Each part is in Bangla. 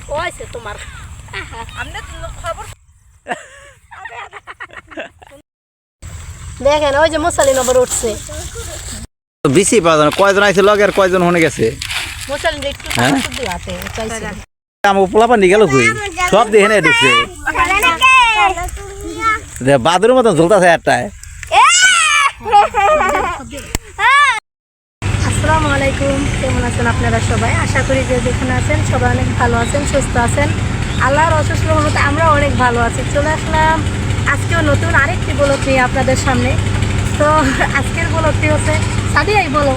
কইছে তোমার আমনে খবর দেখেন ওই যে মুসালিন আবার উঠছে বেশি পাওয়া যায় না কয়জন আইছে লগে আর কয়জন হনে গেছে মুসালিন একটু শুদ্ধ হাতে চাইছে আমাকে পোলাপান নিয়ে গেল কই সব দেখে নেই ঢুকছে বাদুরের মতন ঝুলতেছে একটায়। আসসালামু আলাইকুম, কেমন আছেন আপনারা সবাই? আশা করি যে যেখানে আছেন সবাই অনেক ভালো আছেন, সুস্থ আছেন। আল্লাহর অশেষ রহমতে আমরা অনেক ভালো আছি। চলে আসলাম আজকেও নতুন আরেকটি ব্লগ নিয়ে আপনাদের সামনে। তো আজকের ব্লগটি হচ্ছে সাদিয়াই বলো।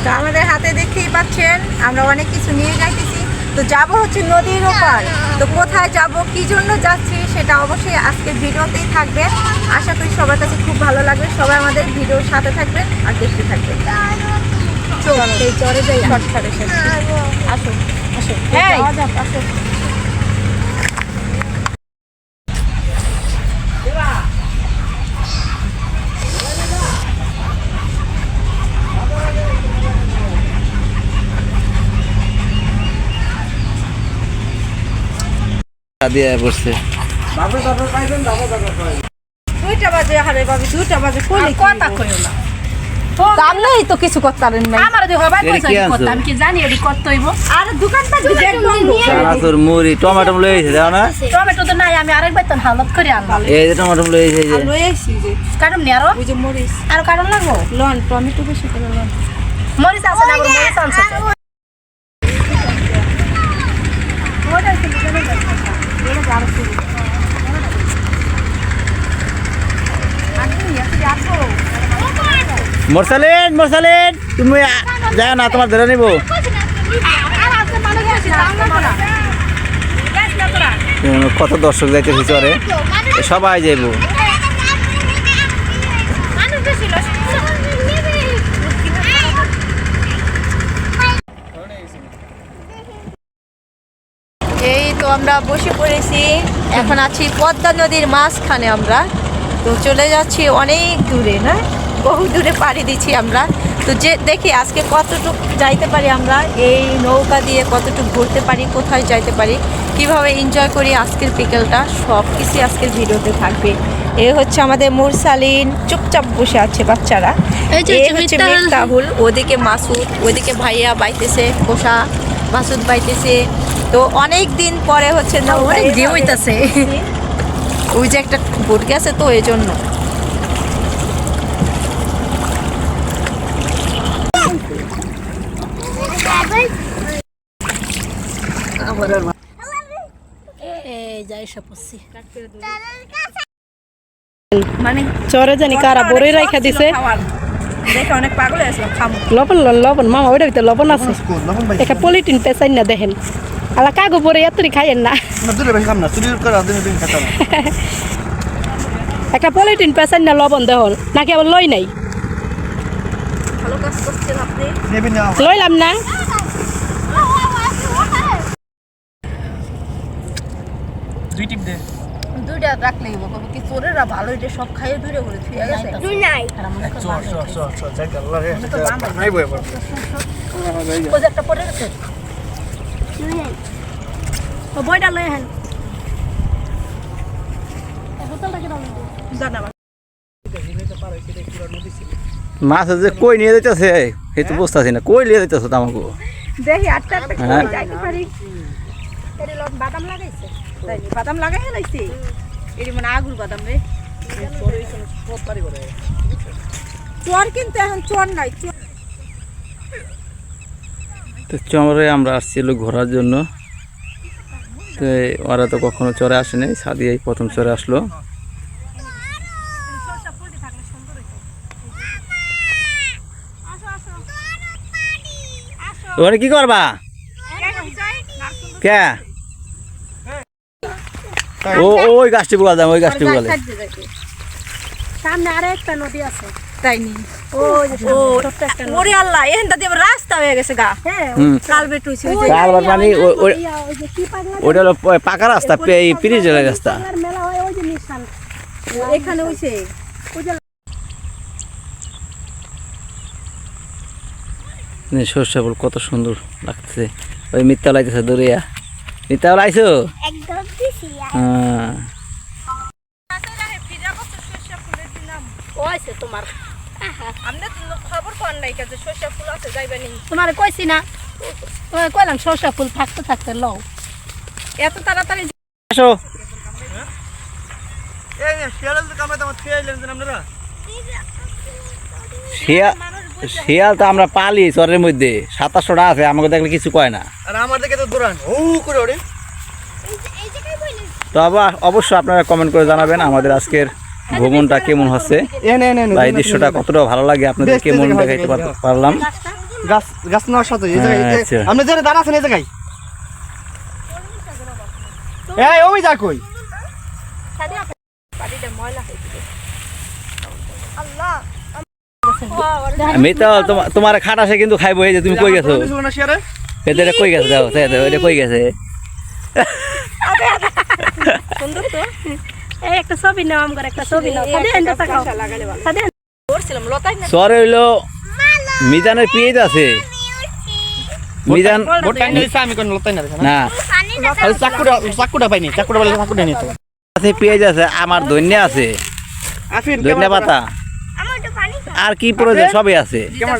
তো আমাদের হাতে দেখতেই পাচ্ছেন আমরা অনেক কিছু নিয়ে যাইতেছি। তো যাব হচ্ছে নদীর ওপার। তো কোথায় যাব, কি জন্য যাচ্ছি সেটা অবশ্যই আজকের ভিডিওতেই থাকবে। আশা করি সবার কাছে খুব ভালো লাগবে। সবাই আমাদের ভিডিওর সাথে থাকবেন আর দেখতে থাকবেন। এই চরে যাই শর্টকাটে শেষ। আসো আসো হ্যাঁ আসো। দিয়ে বসছে 2টা বাজে হারে বাবি 2টা বাজে কই কথা কইও না, জানলেই তো কিছু করতে পারেন না। আমার যদি হবাই কইছে কথা আমি কি জানি এডি করতে হইব। আর দোকানপাট দেখবেন চানাচুর মুড়ি টমেটো লই এসে দাও না টমেটো তো নাই, আমি আরেকবার তো হালত করে আনলাম। এই যে টমেটো লই এসে যে লয়ে আসি যে কারণ নেরো ওই যে মরিচ আর কারণ লাগবো লন টমেটো বেশি করে লন। মরিচ আছে না? মরিচ আনছে তো। মোরসালিন মোরসালিন তুমি যাও না, তোমার ধরে নিব। কত দর্শক যাইতেছি চরে, সবাই যাইব। এই তো আমরা বসে পড়েছি, এখন আছি পদ্মা নদীর মাঝখানে। আমরা তো চলে যাচ্ছি অনেক দূরে, না বহু দূরে পাড়ি দিচ্ছি আমরা। তো যে দেখি আজকে কতটুকু যাইতে পারি আমরা, এই নৌকা দিয়ে কতটুকু ঘুরতে পারি, কোথায় যাইতে পারি, কিভাবে এনজয় করি আজকের বিকেলটা, সব কিছু আজকের ভিডিওতে থাকবে। এ হচ্ছে আমাদের মুরসালিন, চুপচাপ বসে আছে বাচ্চারা। এই হচ্ছে মিফতাহুল, ওদিকে মাসুদ, ওদিকে ভাইয়া বাইতেছে, কোষা মাসুদ বাইতেছে। তো অনেক দিন পরে হচ্ছে অনেক দিয়ে হইতাছে। ওই যে একটা বোট গেছে তো এই জন্য। মানে চরে জানি কারা বড়ি রাইখা দিছে। দেখে অনেক পাগল হয়েছিলাম খামু। লবণ লবণ মামা ওইটার ভিতরে লবণ আছে, একটা পলিটিন পেঁচাই না দেখেন। আলা কাগো বড়ি এতরি খাইয়েন না, একটা পলিটিন পেঁচাই না লবণ দেখুন নাকি আবার লই নাই, ভালো কাজ করছেন আপনি। লইলাম না। দুইটা রাখলেই হবে, কি চোরেরা ভালো, এটা সব খাইয়ে দূরে করে থুয়ে গেছে। ওই যে একটা পড়ে গেছে, ও বইটা লই হেন মাছ যে কই নিয়ে যাইতেছে এই তো বুঝতেছি না, কই নিয়ে যাইতেছ তো আমাকে। দেখি আটটা যাইতে পারি। বাদাম লাগাইছে, বাদাম লাগাই লাইছে, এটি মানে আগুর বাদাম রে। চর কিন্তু এখন চর নাই। তো চরে আমরা আসছিল ঘোরার জন্য। তো ওরা তো কখনো চরে আসেনি, সাদিয়াই প্রথম চরে আসলো। ওখানে কি করবা কে? ও ওই গাছটি বলা যায়, ওই গাছটি বলে সামনে আরে একটা নদী আছে। তাই নি ওরে আল্লাহ, এখানটা দিয়ে রাস্তা হয়ে গেছে গা। কালবেট হইছে ওই যে কালবার পানি ওইটা হলো পাকা রাস্তা, পিরিজের রাস্তা। মেলা হয় ওই যে নিশান এখানে হইছে। সর্ষে ফুল কত সুন্দর লাগতেছে, ওই মিথ্যা লাগতেছে দরিয়া। নিতে হলে আইসো একদম দিছি হ্যাঁ কইছে তোমার আমরা খবর পান নাই কাছে সরষা ফুল আছে যাইবেন তোমার কইছি না তোমার কইলাম সরষা ফুল থাকতে থাকতে লও এত তাড়াতাড়ি আসো শিয়াল তো আমরা পালি চরের মধ্যে 2700টা আছে আমাকে দেখলে কিছু কয় না আর আমার দিকে তো দৌড়ান ও করে ওরে এই জায়গায় বইলে তো আবার অবশ্যই আপনারা কমেন্ট করে জানাবেন আমাদের আজকের ভ্রমণটা কেমন হচ্ছে বা এই দৃশ্যটা কতটা ভালো লাগে আপনাদের কেমন দেখাইতে পারলাম গাছ গাছ নেওয়ার সাথে এই জায়গায় আচ্ছা। আপনি যারা দাঁড়া আছেন এই জায়গায় এই ওই যা কই বাড়িটা ময়লা হয়ে গেছে আল্লাহ আমি তো তোমার খাটাসে কিন্তু খাইবো এই যে তুমি কই গেছো না শেয়ারে এটা কই গেছে দাও এটা কই গেছে সুন্দর তো এই একটা ছবি নাও আমগর একটা ছবি নাও সাদে এন্ডা তাকাও লাগালে ভালো সাদে করছিলাম লতাই না চর হইলো মিজানের পিএইচ আছে মিজান ভোট টাইম দিছে আমি কোন লতাই না না পানি না আরে চাকুটা পাইনি চাকুটা বলে চাকুটা নিতে আছে পিএইচ আছে আমার ধনিয়া আছে আফিন ধনিয়া পাতা আমার তো পানি আর কি প্রয়োজন সবই আছে কেমন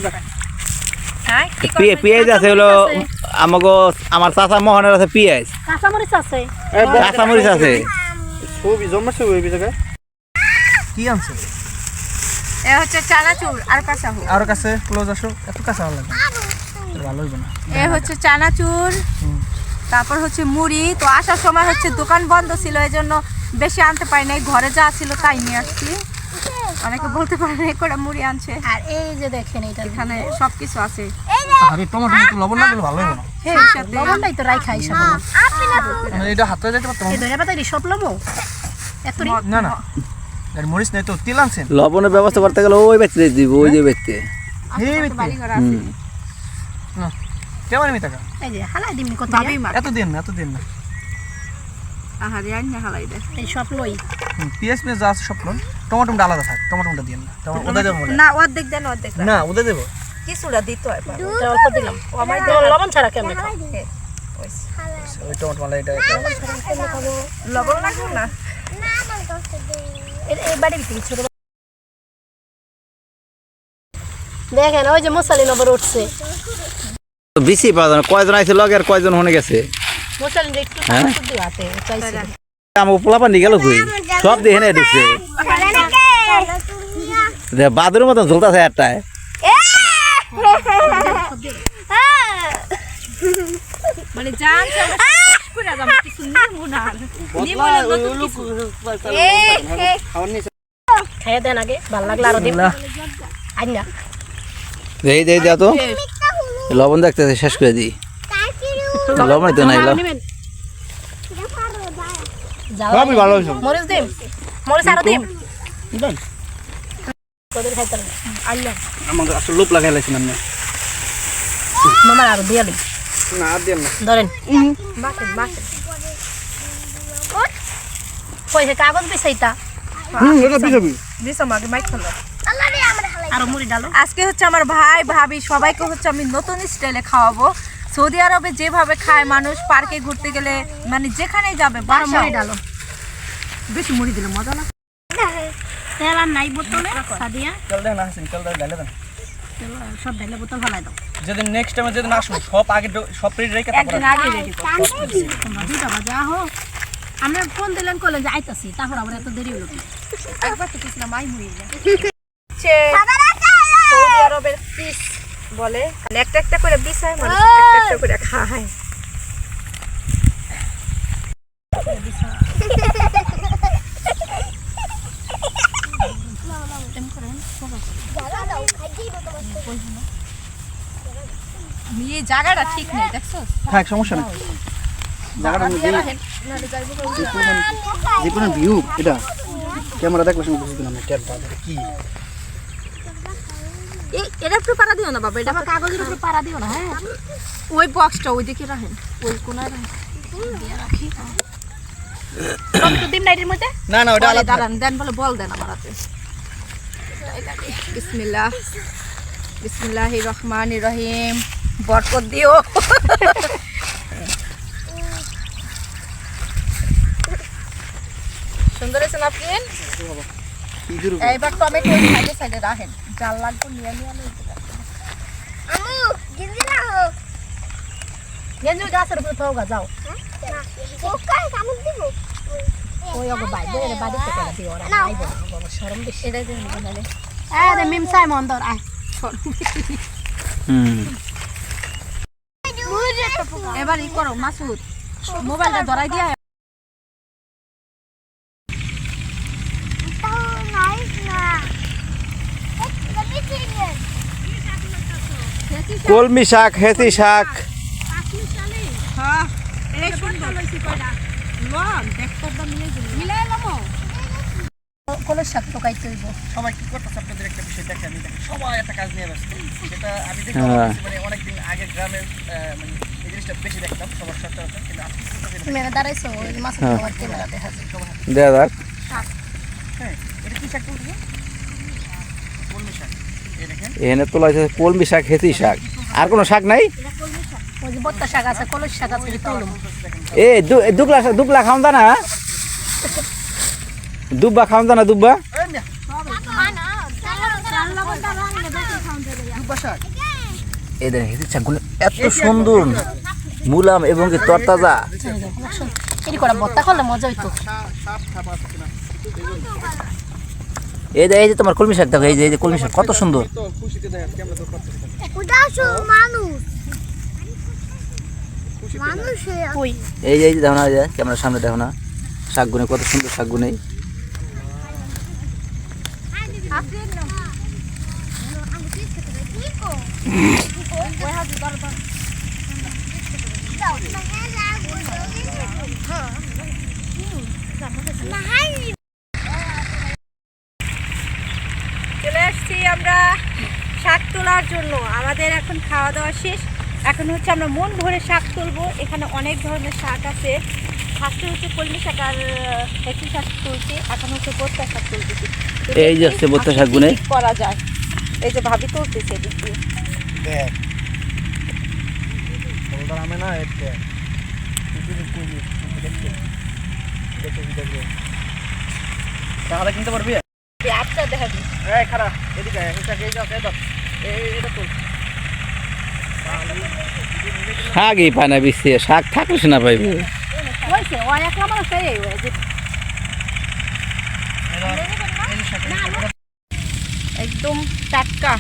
হ্যাঁ পিএইচ আছে হলো আমার চাচা মোহনের আছে পিএইচ কাঁচা মরিচ আছে কাঁচামরিচ আছে ছবি জমাছে ওই জায়গায় কি আনছে এ হচ্ছে চানাচুর আর কাঁচা হোক আর কাছে ক্লোজ আসো এত কাছে ভালো লাগে ভালো হইব না এ হচ্ছে চানাচুর তারপর হচ্ছে মুড়ি তো আসার সময় হচ্ছে দোকান বন্ধ ছিল এই জন্য বেশি আনতে পারি নাই ঘরে যা ছিল তাই নিয়ে আসছি অনেকে বলতে পারে না করে মুড়ি আনছে আর এই যে দেখেন এটা এখানে সবকিছু আছে আরে টমেটো একটু লবণ না দিলে ভালো হইব না এর সাথে লবণটাই তো রাই খাই সব মানে এটা হাতে যাইতে পারতাম এই ধরে পাতা সব লবো এত না না আর মরিচ নাই তো তেল আনছেন লবণের ব্যবস্থা করতে গেলে ওই ব্যক্তি দিব ওই যে ব্যক্তি এই বাড়ি ঘর আছে না কেমন আমি টাকা এই যে হালাই দিমনি কত ভাবি মা এত দিন না আহারে আইনা হালাই দে এই সব লই পিএস পিএস যা আছে সব লোন টমেটোটা আলাদা থাক টমেটোটা দিন না টমেটো ওদা দেবো না অর্ধেক দেন অর্ধেক না ওদা দেবো কিছুটা দিতে হয় পারে। এটা অল্প দিলাম ও আমার লবণ ছাড়া কেমনে খাও ওই টমেটো মালা এটা লবণ লাগবে না না আমার কাছে দে এই বাড়ি ভিতরে ছোট দেখেন ওই যে মশালি নবর উঠছে বেশি পাওয়া যায় না কয়জন আইছে লগে আর কয়জন হনে গেছে মশালি একটু হ্যাঁ? দিয়ে হাতে চাইছে আমার পোলাপা নিয়ে গেল কই সব দেখে নিয়ে ঢুকছে বাদুরের মতন ঝুলতেছে একটায় মানে জান পুরা জাম কিছু নিমু না নিমু না খাইয়া দেন আগে ভালো লাগলে আরো দিন আইনা দেই দাও তো লবণ দেখতেছে শেষ করে দিই লবণ তো নাই যাও সবই ভালো হইছে মরিচ দিম মরিচ আরো দিম দেন তোদের খাইতে হবে। আল্লাহ আমাদের আসলে লোপ লাগাই লাইছেন আপনি মামার আরো দিয়া দিই না আর দেন না ধরেন বাকেন বাকেন কইছে কাগজ বিছাইতা এটা বিজাবি দিছো মাকে মাইক খোলো আল্লাহ রে আমার হালাই আরো মুড়ি ডালো আজকে হচ্ছে আমার ভাই ভাবি সবাইকে হচ্ছে আমি নতুন স্টাইলে খাওয়াবো সৌদি আরবে যেভাবে খায় মানুষ পার্কে ঘুরতে গেলে মানে যেখানেই যাবে আরো বাসাও মুড়ি ডালো বেশি মুড়ি দিলে মজা লাগে তেল আর নাই বোতলে সাদিয়া চল দেন আসেন চল দেন ডালে দেন তেল সব ঢেলে বোতল ফালাই দাও যেদিন নেক্সট টাইমে যেদিন আসুন সব আগে সব রেডি রেখে একদিন আগে রেডি করো তোমরা দুইটা বাজা হোক আমরা ফোন দিলেন কলে যে আইতাছি তারপর আবার এত দেরি হলো কি একবার তো কিছু না মাই মুড়ি সৌদি আরবের পিস বলে মানে একটা একটা করে বিছায় মানুষ একটা একটা করে খায় দাও খাই দিই তোমার এই জায়গাটা ঠিক নেই দেখছো থাক সমস্যা নেই জায়গাটা আমি দিই যে কোনো ভিউ এটা ক্যামেরা দেখলে শুনে বুঝতে না ট্যাবটা কি এই এটা একটু পাড়া দিও না বাবা এটা কাগজের উপরে পাড়া দিও না হ্যাঁ ওই বক্সটা ওই দিকে রাখেন ওই কোনায় রাখি তো দিন নাইটের মধ্যে না না ওটা বলে আলাদা দাঁড়ান দেন বলে বল দেন আমার হাতে বিসমিল্লাহ বিসমিল্লাহির রহমানির রহিম বরকত দিও নাফরিন এইবার টমেটো সাইডে সাইডে রাখেন জাল লাগবে নিয়ে নিয়ে আমু গিন্দি না হোক গেঞ্জি গাছের উপরে তো যাও কোকাই কামড় দিব ওই ওগো বাইরে বাড়িতে করে দিও ওরা নাও। আইবো না শরম বেশি এটা দিন বলে আরে মিম সাইমন দর আয় হুম এবার ই করো মাসুদ মোবাইলটা ধরাই দিয়া তাও নাইস না কবি সিরিয়াস কলমি শাক হেতি শাক হ্যাঁ এই সুন্দর লইছি কয়টা লম দেখতে দাম নিয়ে দিন মিলাই লমো কলের শাক তো কাইতে হইব সবাই কি করতেছে আপনাদের একটা বিষয় দেখে আমি দেখি সবাই একটা কাজ নিয়ে ব্যস্ত সেটা আমি দেখতে হ্যাঁ। পাচ্ছি মানে অনেকদিন আগে গ্রামের মানে এই জিনিসটা বেশি দেখতাম সবার সচরাচর কিন্তু আজকে করতেছি তুমি এনে দাঁড়াইছো ওই মাছ হ্যাঁ। খাওয়ার ক্যামেরা দেখা যায় দেয়া যাক হ্যাঁ এটা কি শাক বলতে কলমি শাক এই দেখেন এখানে তোলা হয়েছে কলমি শাক হেতি শাক আর কোনো শাক নাই ওই যে বত্তা শাক আছে কলের শাক আছে তুলুম এ দুবলা খাওন না দুব্বা খাওন না দুব্বা এই মিয়া দুব্বা শাক এই দেখেন হেতি শাকগুলো এত সুন্দর মুলাম এবং কি তরতাজা এটি করে বত্তা করলে মজা হইতো সাপ খাবার আছে না এই যে তোমার কলমি শাক দেখো এই যে কলমি শাক কত সুন্দর তো খুশিতে দেখেন কেমন তো করতেছে উদাসু মানুষ মানুষ কই এই যে দেখো না এই যে ক্যামেরার সামনে দেখো না শাকগুলো কত সুন্দর শাকগুলো চলে আসছি আমরা শাক তোলার জন্য আমাদের এখন খাওয়া দাওয়া শেষ এখন হচ্ছে আমরা মন ভরে শাক তুলবো এখানে অনেক ধরনের শাক আছে ফার্স্টে হচ্ছে কলমি শাক আর হেঁচি শাক তুলছি এখন হচ্ছে বোত্তা শাক তুলতেছি তো এই যে দেখি হচ্ছে বোত্তা আজকে শাকগুলো। কি কি করা যায় এই যে ভাবি তুলতেছে এদিক দিয়ে দেখ বলদার আমি না এটা তুই কইলি দেখতে দেখতে তাহলে কিনতে পারবি আটটা দেখা দিই এই খারা এদিকে আয়, এটা এই যাও এই দাও এটা তুল শাকই পায় না বিচ্ছে শাক থাকলে সে না পাইবে হইছে ও একলা মানুষ এই ওই যে একদম টাটকা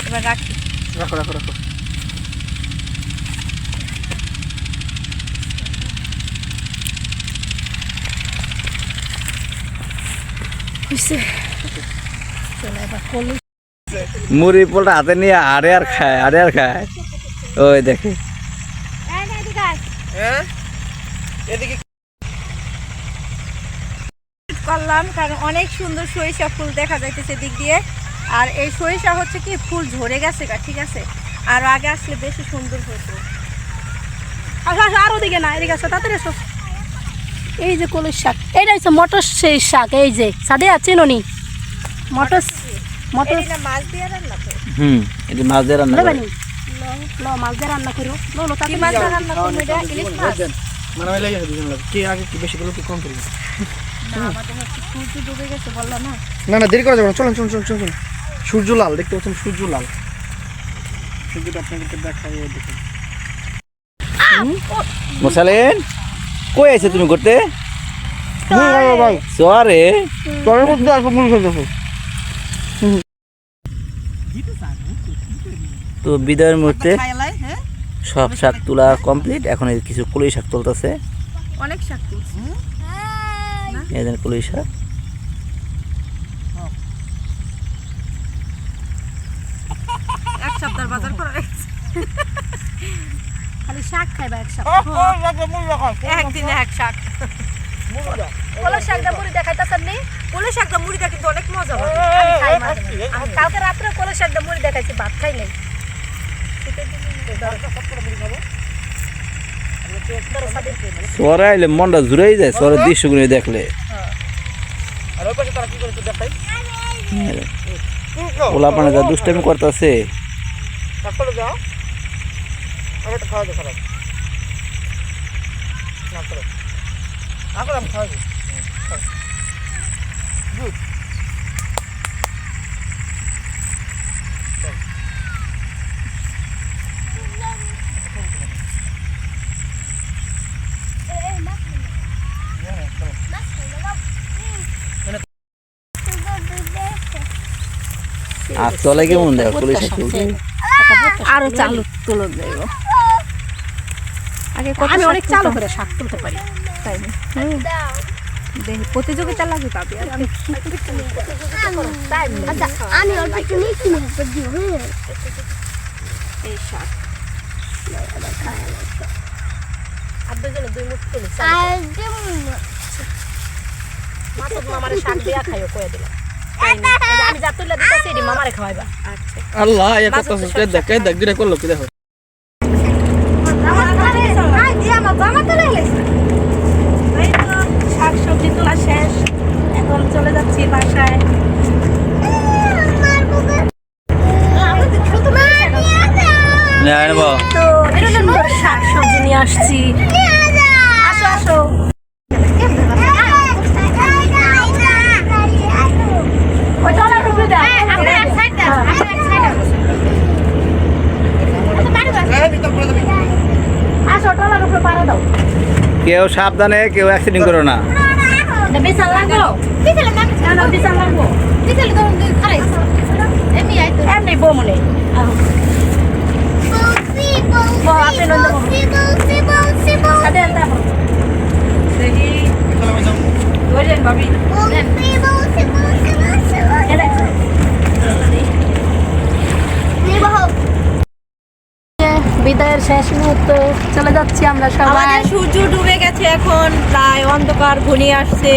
এবার রাখি রাখো রাখো রাখো হইছে চলে এবার কলি মুড়ি পোলটা হাতে নিয়ে আড়ে আর খায় ওই দেখে হ্যাঁ এদিকে করলাম কারণ অনেক সুন্দর সরিষা ফুল দেখা যাইতেছে দিক দিয়ে আর এই সরিষা হচ্ছে কি ফুল ঝরে গেছে গা ঠিক আছে আর আগে আসলে বেশি সুন্দর হতো আর ওদিকে না এদিকে আসো তাড়াতাড়ি আসো এই যে কলের শাক এইটা হচ্ছে মটর সেই শাক এই যে সাদে আছে ননি মটর মটর এটা মাছ দিয়ে রান্না করে হুম এটা মাছ দিয়ে রান্না করে। নেবেনি ল মাছ দিয়ে রান্না করো লো লো কি মাছ দিয়ে রান্না করবো এটা ইলিশ মাছ মানে আমি লাগে দুজন লাগে কি আগে কি বেশি করলো কি কম করবি না আমাদের হচ্ছে সূর্য ডুবে গেছে বললাম না না না দেরি করা যাবে না চলুন চলুন চলুন চলুন সূর্য লাল দেখতে পাচ্ছেন সূর্য লাল সূর্যটা আপনাদেরকে দেখাই দেখুন মোসালেন কই আছে তুমি করতে ভাই সরে তোর মধ্যে আর ভুল হয়ে গেছে তো বিদায়ের মুহূর্তে খাইলাই হ্যাঁ সব শাক তোলা কমপ্লিট এখন এই কিছু কলই শাক তুলতেছে অনেক শাক তুলছি এই দেন কলই শাক এক সপ্তাহ বাজার করা খালি শাক খাইবা এক সপ্তাহ একদিনে এক শাক কলের শাকটা মুড়ি দেখাইতেছেন নি কলই শাকটা মুড়িটা কিন্তু অনেক মজা হবে আমি খাই মাঝে মাঝে। আমি কালকে রাত্রে কলের শাকটা মুড়ি দেখাইছি ভাত খাই নাই সরে আইলে মনটা জুড়াই যায় সরের দৃশ্যগুলো দেখলে আর ওই পাশে তারা কি করে একটু দেখাই ওলা পানে যা দুষ্টামি করতেছে তারপরে যাও আর একটা খাওয়া দাও খারাপ না করো আসলে আমি খাওয়াবো আর চলে কেমন দেখো পুলিশ চলছে আরো চালু তুলে দেব আগে আমি অনেক চালু করে শাক তুলতে পারি তাই না দেখি প্রতিযোগিতা লাগে পাবি আর আমি আচ্ছা আমি অল্প একটু নিচ্ছি না দিও হ্যাঁ এই শাক আর দুজনে দুই মুঠ তুলি আর মাসুদ মামারে শাক দিয়া খাইও কয়ে দিলাম আমি যা তুলে দিতেছি এটি মামারে খাওয়াইবা আচ্ছা আল্লাহ এ কত কে দেখ দিরে করলো কি দেখো শাক সবজি তোলা শেষ এখন চলে যাচ্ছি বাসায় আনবো তো কি সুন্দর শাক সবজি নিয়ে আসছি আসো আসো ওই টলার উপরে দাও আসো টলার উপরে পাড়া দাও কেউ সাবধানে কেউ অ্যাক্সিডেন্ট করো না বিশাল লাগবো বিশাল লাগবো এমনি বমনে দেখি ধরেন ভাবি বিদায়ের শেষ মুহূর্ত চলে যাচ্ছি আমরা সবাই আমাদের সূর্য ডুবে গেছে এখন প্রায় অন্ধকার ঘনিয়ে আসছে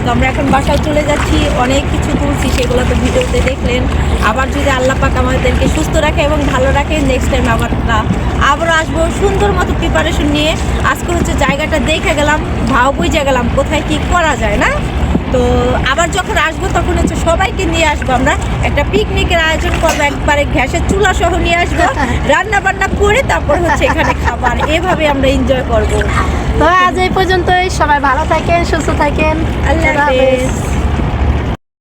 তো আমরা এখন বাসায় চলে যাচ্ছি অনেক কিছু তুলছি সেগুলো তো ভিডিওতে দেখলেন আবার যদি আল্লাহ পাক আমাদেরকে সুস্থ রাখে এবং ভালো রাখে নেক্সট টাইম আবারও আসবো সুন্দর মতো প্রিপারেশন নিয়ে আজকে হচ্ছে জায়গাটা দেখে গেলাম ভাও বুঝে গেলাম কোথায় কি করা যায় না তো আবার যখন আসবো তখন হচ্ছে সবাইকে নিয়ে আসবো আমরা একটা পিকনিকের আয়োজন করবো একবারে গ্যাসের চুলা সহ নিয়ে আসবো রান্না বান্না করে তারপর হচ্ছে এখানে খাবার এভাবে আমরা এনজয় করবো তো আজ এই পর্যন্তই সবাই ভালো থাকেন সুস্থ থাকেন আল্লাহ হাফেজ।